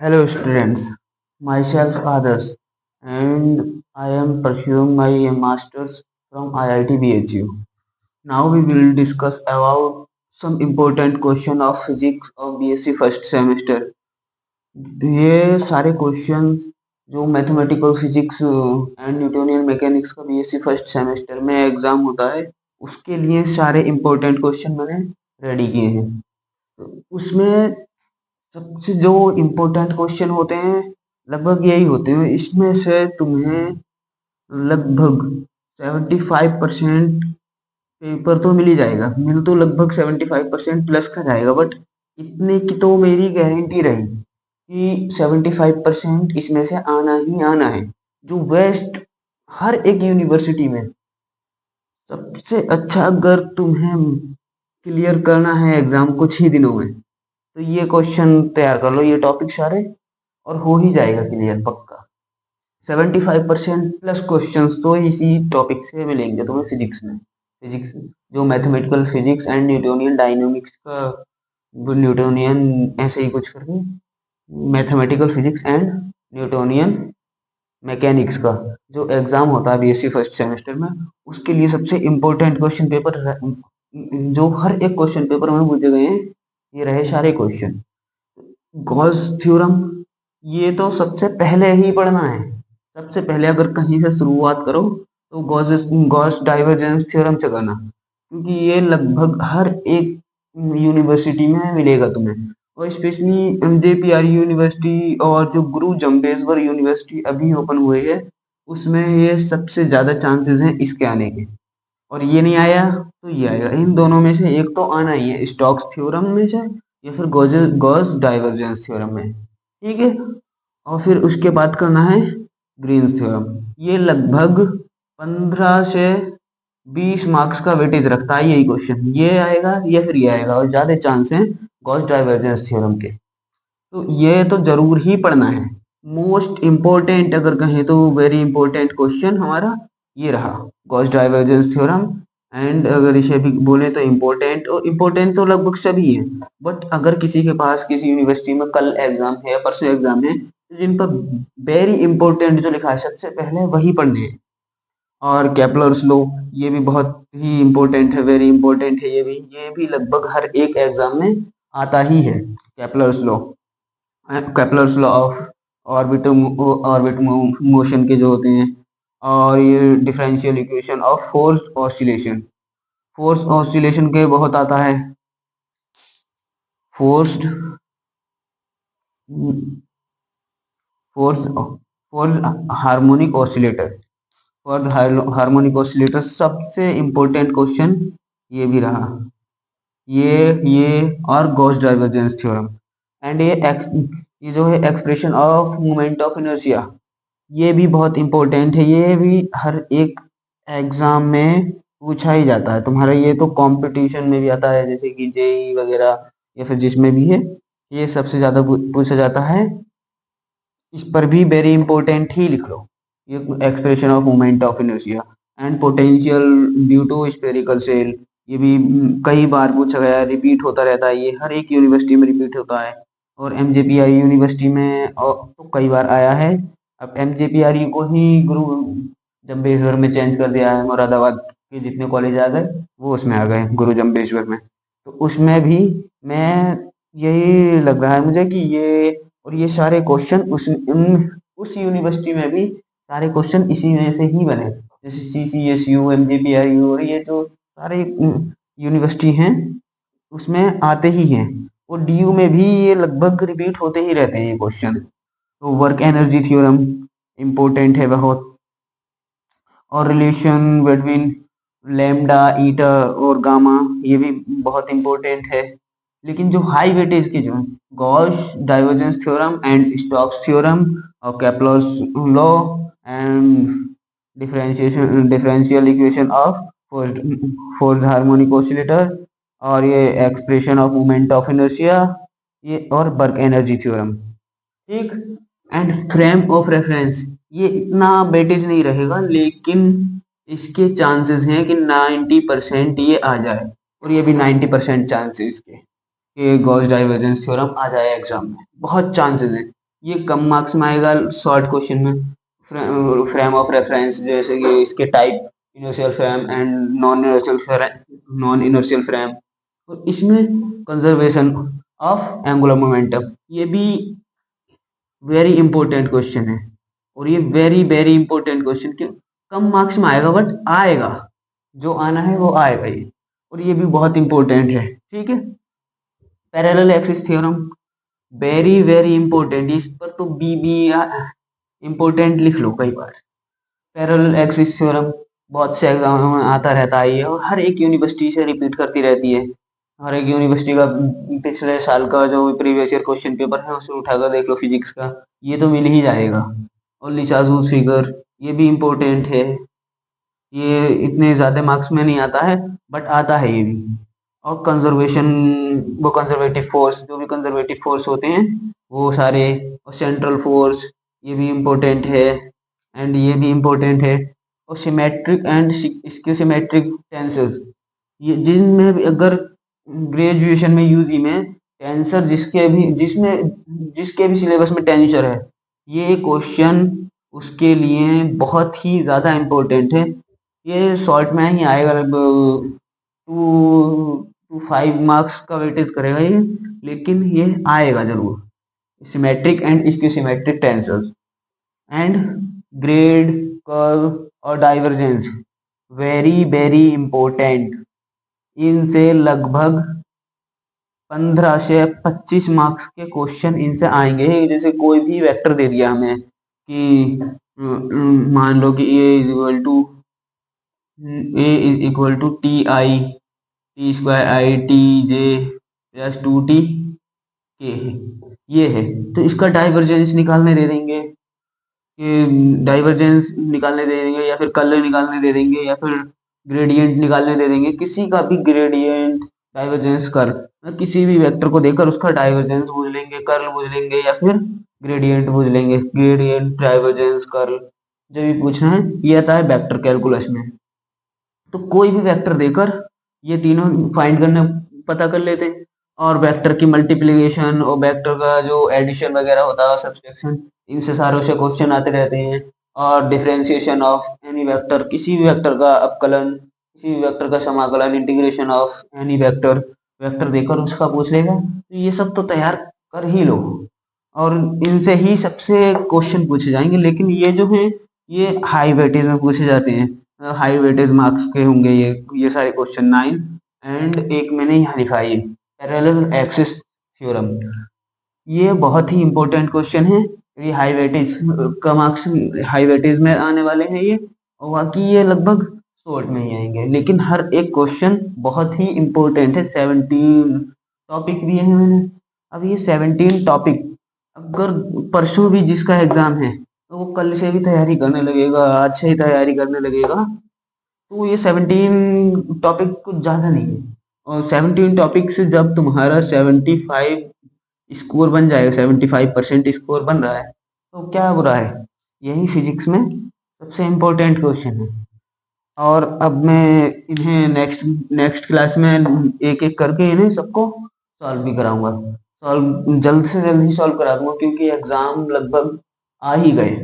Hello students, myself Adarsh and I am pursuing my masters from IIT BHU. Now we will discuss about some important question of physics of BSc first semester. ये सारे questions जो mathematical physics and Newtonian mechanics का BSc first semester में exam होता है उसके लिए सारे इम्पोर्टेंट क्वेश्चन मैंने रेडी किए हैं। तो उसमें सबसे जो इम्पोर्टेंट क्वेश्चन होते हैं लगभग यही होते हैं। इसमें से तुम्हें लगभग 75% पेपर तो मिल ही जाएगा। मिल तो लगभग 75% प्लस का जाएगा, बट इतने की तो मेरी गारंटी रही कि 75% इसमें से आना ही आना है। जो वेस्ट हर एक यूनिवर्सिटी में सबसे अच्छा अगर तुम्हें क्लियर करना है एग्जाम कुछ ही दिनों में, तो ये क्वेश्चन तैयार कर लो, ये टॉपिक सारे, और हो ही जाएगा क्लियर पक्का। 75% प्लस क्वेश्चंस तो इसी टॉपिक से मिलेंगे तुम्हें फिजिक्स में। फिजिक्स जो mathematical physics and Newtonian dynamics का, न्यूटोनियन ऐसे ही कुछ करके, mathematical physics and Newtonian mechanics का जो एग्जाम होता है बीएससी फर्स्ट सेमेस्टर में, उसके लिए सबसे इम्पोर्टेंट क्वेश्चन पेपर जो हर एक क्वेश्चन पेपर में पूछे गए हैं, ये रहे सारे क्वेश्चन। गॉस थ्योरम ये तो सबसे पहले ही पढ़ना है। सबसे पहले अगर कहीं से शुरुआत करो तो गॉस डाइवर्जेंस थ्योरम से करना, क्योंकि ये लगभग हर एक यूनिवर्सिटी में मिलेगा तुम्हें, और स्पेशली एमजेपीआर यूनिवर्सिटी और जो गुरु जम्बेश्वर यूनिवर्सिटी अभी ओपन हुई है, उसमें ये सबसे ज़्यादा चांसेस हैं इसके आने के। और ये नहीं आया तो ये आएगा, इन दोनों में से एक तो आना ही है, स्टोक्स थ्योरम में से या फिर गॉस डाइवर्जेंस थ्योरम में। ठीक है, और फिर उसके बाद करना है ग्रीन्स थ्योरम। ये लगभग 15 से 20 मार्क्स का वेटेज रखता है यही क्वेश्चन, ये आएगा या फिर ये आएगा, और ज़्यादा चांस हैं गॉस डाइवर्जेंस थ्योरम के। तो ये तो जरूर ही पढ़ना है। मोस्ट इम्पोर्टेंट अगर कहें तो वेरी इंपॉर्टेंट क्वेश्चन हमारा ये रहा, गॉस डाइवर्जेंस थ्योरम। एंड अगर इसे भी बोले तो इम्पोर्टेंट, और इम्पोर्टेंट तो लगभग सभी है, बट अगर किसी के पास किसी यूनिवर्सिटी में कल एग्जाम है या परसों एग्जाम है, तो जिन पर वेरी इंपॉर्टेंट जो लिखा है सबसे पहले वही पढ़ने हैं। और केपलर्स लॉ ये भी बहुत ही इम्पोर्टेंट है, वेरी इंपॉर्टेंट है ये भी लगभग हर एक एग्जाम में आता ही है। Kepler's law, Kepler's law of orbit orbit motion के जो होते हैं, और ये differential equation of forced oscillation, force oscillation के बहुत आता है। Forced force force harmonic oscillator, for harmonic oscillator सबसे इम्पोर्टेंट क्वेश्चन ये भी रहा, ये और गॉस डाइवर्जेंस थ्योरम। एंड ये जो है expression of moment of inertia, ये भी बहुत इम्पोर्टेंट है, ये भी हर एक एग्जाम में पूछा ही जाता है तुम्हारा। ये तो कंपटीशन में भी आता है, जैसे कि जेई वगैरह या फिर जिसमें भी है, ये सबसे ज़्यादा पूछा जाता है। इस पर भी वेरी इंपॉर्टेंट ही लिख लो, ये expression of moment of inertia and potential due to spherical shell, ये भी कई बार पूछा गया है, रिपीट होता रहता है, ये हर एक यूनिवर्सिटी में रिपीट होता है। और एमजेपीआई यूनिवर्सिटी में तो कई बार आया है। अब एमजेपीआर को ही गुरु जम्बेश्वर में चेंज कर दिया है, मुरादाबाद के जितने कॉलेज आ गए वो उसमें आ गए गुरु जम्बेश्वर में। तो उसमें भी मैं यही लग रहा है मुझे कि ये, और ये सारे क्वेश्चन उस यूनिवर्सिटी में भी सारे क्वेश्चन इसी में से ही बने, जैसे CCSU MGPRU और ये जो सारे यूनिवर्सिटी हैं उसमें आते ही हैं। और DU में भी ये लगभग रिपीट होते ही रहते हैं ये क्वेश्चन। तो वर्क एनर्जी थ्योरम इम्पोर्टेंट है बहुत, और रिलेशन बिटवीन लैम्डा ईटा और गामा ये भी बहुत इम्पोर्टेंट है। लेकिन जो हाई वेटेज के जो Gauss divergence theorem and Stokes theorem और Kepler's law and differential equation of forced harmonic oscillator, और ये expression of moment of inertia, ये और वर्क एनर्जी थ्योरम। ठीक, एंड फ्रेम ऑफ रेफरेंस ये इतना वेटेज नहीं रहेगा, लेकिन इसके चांसेस हैं कि 90% ये आ जाए, और ये भी 90% चांसेस के कि गॉस डाइवर्जेंस थ्योरम आ जाए एग्जाम में, बहुत चांसेस हैं। ये कम मार्क्स में आएगा शॉर्ट क्वेश्चन में। फ्रेम ऑफ रेफरेंस, जैसे कि इसके type, inertial frame and non inertial frame. और इसमें कंजर्वेशन ऑफ एंगुलर मोमेंटम, ये भी वेरी इंपॉर्टेंट क्वेश्चन है। और ये वेरी वेरी इंपॉर्टेंट क्वेश्चन, क्यों? कम मार्क्स में आएगा बट आएगा, जो आना है वो आएगा ये। और ये भी बहुत इंपॉर्टेंट है, ठीक है। Parallel axis theorem, very very important, इस पर तो बी इंपॉर्टेंट लिख लो कई बार। पैरेलल एक्सिस थ्योरम बहुत से एग्जामों में आता रहता है ये, और हर एक यूनिवर्सिटी से रिपीट करती रहती है। हर एक यूनिवर्सिटी का पिछले साल का जो प्रीवियस ईयर क्वेश्चन पेपर है उसे उठाकर देख लो, फिजिक्स का, ये तो मिल ही जाएगा। और लिसाजूस फिगर, ये भी इम्पोर्टेंट है। ये इतने ज़्यादा मार्क्स में नहीं आता है बट आता है ये भी। और कंजर्वेशन, वो कंजर्वेटिव फोर्स, जो भी कंजर्वेटिव फोर्स होते हैं वो सारे, और सेंट्रल फोर्स, ये भी इम्पोर्टेंट है। एंड ये भी इम्पोर्टेंट है। और सिमेट्रिक एंड स्क्यूसिमेट्रिक टेंसर, ये जिनमें भी अगर ग्रेजुएशन में यूजी में टेंसर, जिसके भी सिलेबस में टेंसर है, ये क्वेश्चन उसके लिए बहुत ही ज़्यादा इम्पोर्टेंट है। ये शॉर्ट में ही आएगा, लगभग 2 to 5 मार्क्स का वेटेज करेगा ये, लेकिन ये आएगा जरूर। सिमेट्रिक एंड इसकी symmetric tensor and grade, curve और डाइवर्जेंस, वेरी वेरी इंपॉर्टेंट। इनसे लगभग 15 से 25 मार्क्स के क्वेश्चन इनसे आएंगे। जैसे कोई भी वेक्टर दे दिया हमें कि मान लो कि A is equal to T square I T J plus two T K है, ये है। तो इसका डाइवर्जेंस निकालने दे देंगे, कि डाइवर्जेंस निकालने दे देंगे, या फिर कलर निकालने दे देंगे, या फिर ग्रेडियंट निकालने दे देंगे, किसी का भी ग्रेडियंट, डाइवर्जेंस, कर्ल, किसी भी वेक्टर को देकर उसका डाइवर्जेंस पूछ लेंगे, कर्ल पूछ लेंगे, या फिर ग्रेडियंट पूछ लेंगे। ग्रेडियंट, डाइवर्जेंस, कर्ल, जो भी पूछना है ये आता है वेक्टर कैलकुलस में। तो कोई भी वेक्टर देकर ये तीनों फाइंड करने, पता कर लेते हैं। और वेक्टर की मल्टीप्लिकेशन और वेक्टर का जो एडिशन वगैरह होता है, सब्सट्रैक्शन, इनसे सारों से क्वेश्चन आते रहते हैं। और डिफरेंशिएशन ऑफ एनी वेक्टर, किसी भी वेक्टर का अवकलन, किसी भी वेक्टर का समाकलन, integration of any vector, vector देकर उसका पूछ लेगा। तो ये सब तो तैयार कर ही लो, और इनसे ही सबसे क्वेश्चन पूछे जाएंगे। लेकिन ये जो है ये हाई वेटेज में पूछे जाते हैं, हाई वेटेज मार्क्स के होंगे ये सारे क्वेश्चन 9। एंड एक मैंने यहाँ लिखा है, पैरेलल एक्सिस थ्योरम, ये बहुत ही इंपॉर्टेंट क्वेश्चन है। ये हाई वेटेज का मार्क्स, हाई वेटेज में आने वाले हैं ये, और बाकी ये लगभग शॉर्ट में ही आएंगे। लेकिन हर एक क्वेश्चन बहुत ही इंपॉर्टेंट है। 17 टॉपिक दिए हैं मैंने। अब ये 17 टॉपिक, अगर परसों भी जिसका एग्जाम है तो वो कल से भी तैयारी करने लगेगा, आज से ही तैयारी करने लगेगा, तो ये 17 टॉपिक कुछ ज़्यादा नहीं है। और 17 टॉपिक से जब तुम्हारा 75 स्कोर बन जाएगा, 75% स्कोर बन रहा है, तो क्या बुरा है। यही फिजिक्स में सबसे इम्पोर्टेंट क्वेश्चन है। और अब मैं इन्हें नेक्स्ट नेक्स्ट क्लास में एक एक करके इन्हें सबको सॉल्व भी कराऊंगा। सॉल्व जल्द से जल्द ही सॉल्व करा दूंगा, क्योंकि एग्जाम लगभग आ ही गए।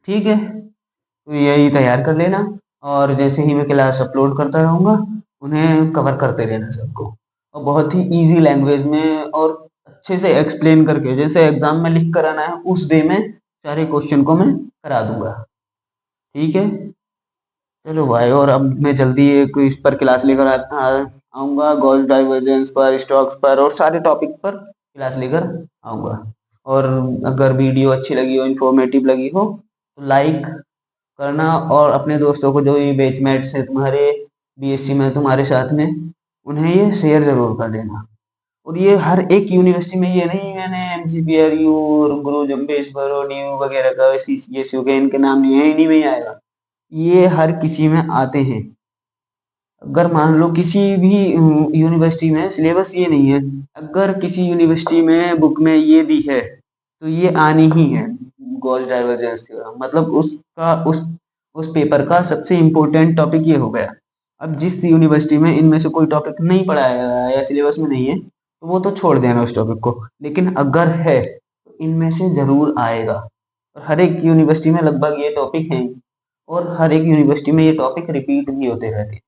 ठीक है, तो यही तैयार कर लेना। और जैसे ही मैं क्लास अपलोड करता रहूँगा, उन्हें कवर करते रहना सबको, और बहुत ही इजी लैंग्वेज में और अच्छे से एक्सप्लेन करके, जैसे एग्जाम में लिख कर आना है उस वे में सारे क्वेश्चन को मैं करा दूंगा। ठीक है, चलो भाई। और अब मैं जल्दी एक इस पर क्लास लेकर आऊँगा, गॉस डाइवर्जेंस पर, स्टॉक्स पर, और सारे टॉपिक पर क्लास लेकर आऊँगा। और अगर वीडियो अच्छी लगी हो, इन्फॉर्मेटिव लगी हो, तो लाइक करना, और अपने दोस्तों को जो ये बैचमेट्स है तुम्हारे बीएससी में तुम्हारे साथ में, उन्हें ये शेयर जरूर कर देना। और ये हर एक यूनिवर्सिटी में, ये नहीं मैंने एमसीपीआरयू और गुरु जम्बेश्वर और न्यू वगैरह का सीसीएसयू के इनके नाम लिए हैं, इन्हीं में ही आएगा। ये हर किसी में आते हैं। अगर मान लो किसी भी यूनिवर्सिटी में सिलेबस ये नहीं है, अगर किसी यूनिवर्सिटी में बुक में ये भी है, तो ये आनी ही है। गॉस डाइवर्जेंस थ्योरम मतलब उस पेपर का सबसे इम्पोर्टेंट टॉपिक ये हो गया। अब जिस यूनिवर्सिटी में इनमें से कोई टॉपिक नहीं पढ़ाया गया है या सिलेबस में नहीं है, तो वो तो छोड़ देना उस टॉपिक को। लेकिन अगर है तो इनमें से ज़रूर आएगा। और हर एक यूनिवर्सिटी में लगभग ये टॉपिक हैं और हर एक यूनिवर्सिटी में ये टॉपिक रिपीट भी होते रहते हैं।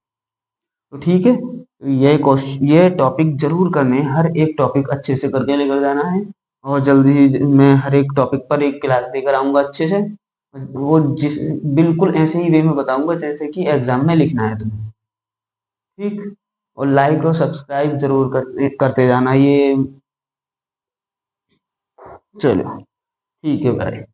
तो ठीक है, तो ये टॉपिक ज़रूर करने हैं, हर एक टॉपिक अच्छे से करके लेकर जाना है। और जल्दी ही मैं हर एक टॉपिक पर एक क्लास लेकर आऊँगा अच्छे से। वो जिस बिल्कुल ऐसे ही वे में बताऊँगा जैसे कि एग्ज़ाम में लिखना है तुम्हें। ठीक? और लाइक और सब्सक्राइब ज़रूर करते जाना ये। चलो, ठीक है, बाय।